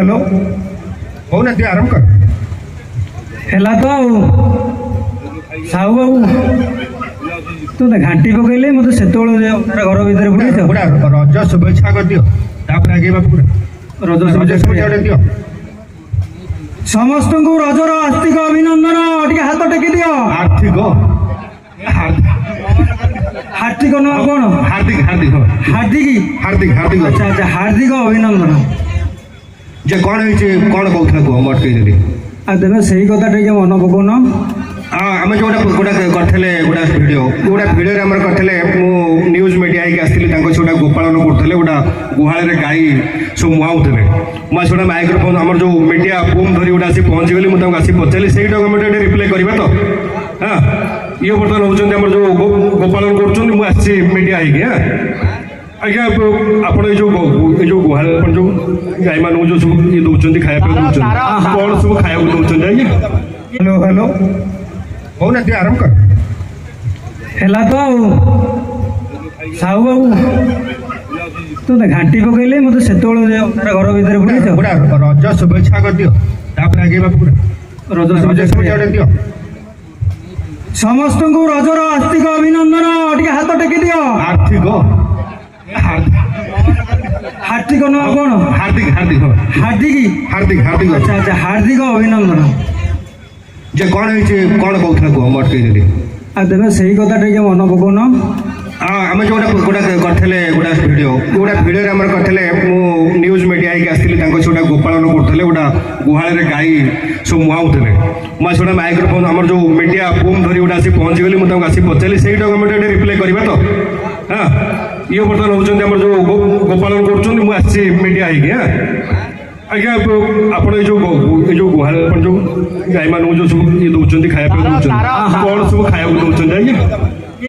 hello हो ना आरंभ कर है तो साहू बाबू तू तो घाटी पकड़े मत से घर भीतर बुड़ी पूरा रज शुभेच्छा कर दियो तापर आगे पूरा रज शुभेच्छा दियो समस्त को रजर आस्तिक अभिनंदन टे हाथ टेकी दियो आर्थिक हार्दिक न कौन हार्दिक हार्दिक हार्दिक हार्दिक हार्दिक अच्छा अच्छा हार्दिक अभिनंदन जे कौन है कौन कहूला कह मैं अटकईदेली आ तेज से कथा टे मन पकाउन आम जो गोटा करते गोटा भिडियो आम करते न्यूज मीडिया आसती गोटा गोपालन करते गोटा गुहाल गाई सब मुहाउले मुझे माइक्रोफोन आम जो मीडिया बुम धरी गोटे आसी पहुँची गली मुझे आसी पचारि से रिप्लाई करवा तो हाँ ये बर्तमान होती आम जो गोपालन कर मीडिया हाँ आज्ञा आप जो गुहाल जो गाई मान जो सब ये दौरान खाया दौरान कौन सब खाया दौरान आज्ञा हेलो हेलो हो ना आरंभ कर है तो साहू बाबू तू तो घाटी पकड़े मत से घर भीतर बुड़ी पूरा रज शुभेच्छा कर दियो तापर आगे पूरा रज शुभेच्छा दियो समस्त को रजर आस्तिक अभिनंदन टे हाथ टेकी दियो आर्थिक हार्दिक न कौन हार्दिक हार्दिक हार्दिक हार्दिक हार्दिक अच्छा अच्छा हार्दिक अभिनंदन जे कौन है कौन कहूला कह मैं अटकईदेली आ तेज से कथा टे मन पकाउन आम जो गोटा करते गोटा भिडियो आम करते न्यूज मीडिया आसती गोटा गोपालन करते गोटा गुहाल गाई सब मुहाउले मुझे माइक्रोफोन आम जो मीडिया बुम धरी गोटे आसी पहुँची गली मुझे आसी पचारि से रिप्लाई करवा तो हाँ ये बर्तमान होती आम जो गोपालन कर मीडिया हाँ आज्ञा आप जो गुहाल जो गाई मान जो सब ये दौरान खाया दौरान